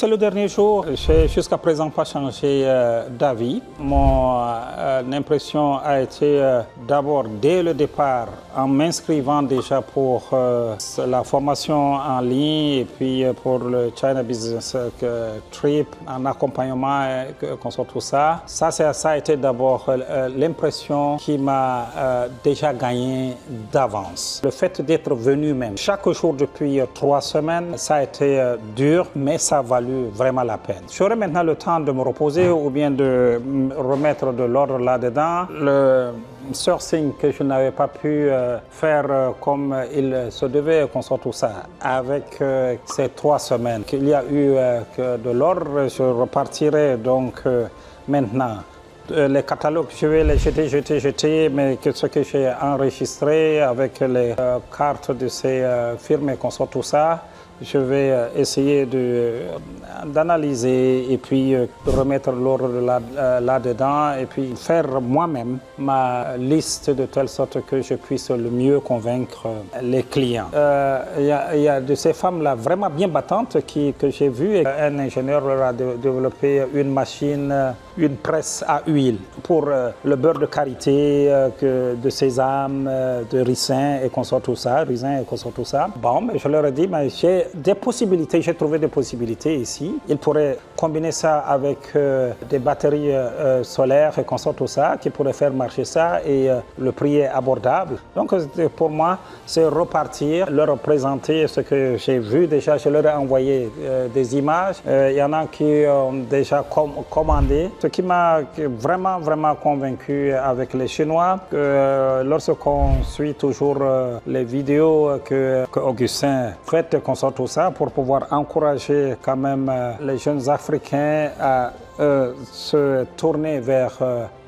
c'est le dernier jour. J'ai jusqu'à présent pas changé d'avis. Mon impression a été d'abord dès le départ, en m'inscrivant déjà pour la formation en ligne et puis pour le China Business Trip, en accompagnement, qu'on soit tout ça. Ça a été d'abord l'impression qui m'a déjà gagné d'avance. Le fait d'être venu même chaque jour depuis 3 semaines, ça a été dur, mais ça a valu vraiment la peine. J'aurai maintenant le temps de me reposer ou bien de remettre de l'ordre là-dedans. Le sourcing que je n'avais pas pu faire comme il se devait, qu'on soit tout ça. Avec ces 3 semaines qu'il y a eu de l'ordre, je repartirai donc maintenant. Les catalogues, je vais les jeter, mais ce que j'ai enregistré avec les cartes de ces firmes et qu'on soit tout ça, je vais essayer d'analyser et puis remettre l'ordre là-dedans et puis faire moi-même ma liste de telle sorte que je puisse le mieux convaincre les clients. Il y a de ces femmes-là vraiment bien battantes que j'ai vues. Un ingénieur leur a développé une machine, une presse à huile pour le beurre de karité, de sésame, de raisin et qu'on soit tout ça, Bon, mais je leur ai dit, mais j'ai des possibilités, j'ai trouvé des possibilités ici. Ils pourraient combiner ça avec des batteries solaires et qu'on soit tout ça, qui pourraient faire marcher ça et le prix est abordable. Donc pour moi, c'est repartir, leur présenter ce que j'ai vu déjà. Je leur ai envoyé des images. Il y en a qui ont déjà commandé. Ce qui m'a vraiment convaincu avec les Chinois, lorsqu'on suit toujours les vidéos que Augustin fait, qu'on sort tout ça, pour pouvoir encourager quand même les jeunes Africains à se tourner vers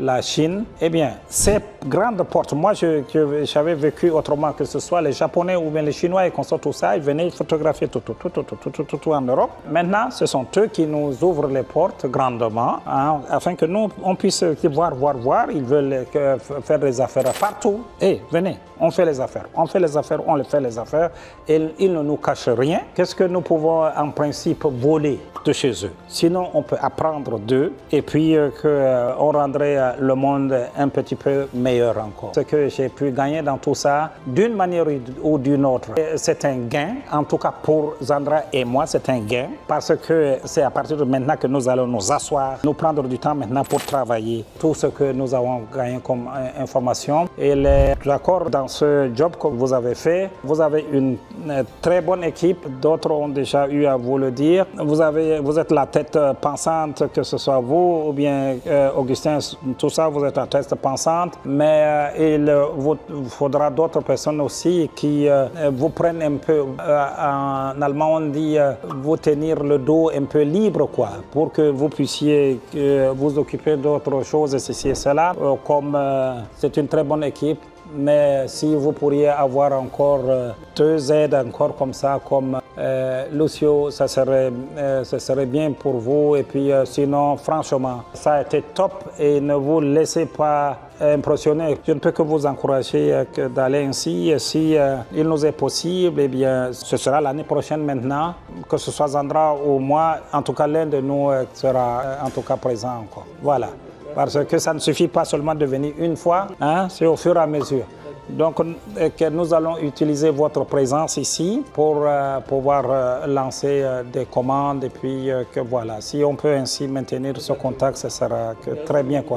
la Chine, eh bien, ces grandes portes, moi j'avais vécu autrement, que ce soit les Japonais ou bien les Chinois et qu'on soit tout ça, ils venaient photographier tout en Europe. Maintenant, ce sont eux qui nous ouvrent les portes grandement, hein, afin que nous, on puisse voir. Ils veulent faire des affaires partout. Eh, venez, on fait les affaires, et ils ne nous cachent rien. Qu'est-ce que nous pouvons en principe voler de chez eux? Sinon, on peut apprendre d'eux et puis qu'on rendrait le monde un petit peu meilleur encore. Ce que j'ai pu gagner dans tout ça, d'une manière ou d'une autre, c'est un gain. En tout cas pour Zandra et moi, c'est un gain parce que c'est à partir de maintenant que nous allons nous asseoir, nous prendre du temps maintenant pour travailler tout ce que nous avons gagné comme information. Et les accords dans ce job que vous avez fait, vous avez une très bonne équipe. D'autres ont déjà eu à vous le dire. Vous êtes la tête pensante, que ce soit vous ou bien Augustin, tout ça, vous êtes la tête pensante. Mais il vous faudra d'autres personnes aussi qui vous prennent un peu, en allemand on dit, vous tenir le dos un peu libre, quoi, pour que vous puissiez vous occuper d'autres choses, ceci et cela. Comme c'est une très bonne équipe. Mais si vous pourriez avoir encore 2 aides encore comme ça, comme Lucio, ça serait bien pour vous. Et puis sinon, franchement, ça a été top et ne vous laissez pas impressionner. Je ne peux que vous encourager d'aller ainsi. Et si il nous est possible, eh bien, ce sera l'année prochaine maintenant, que ce soit Zandra ou moi, en tout cas l'un de nous sera en tout cas présent encore. Voilà. Parce que ça ne suffit pas seulement de venir une fois, hein, c'est au fur et à mesure. Donc, que nous allons utiliser votre présence ici pour pouvoir lancer des commandes et puis que voilà, si on peut ainsi maintenir ce contact, ce sera très bien, quoi.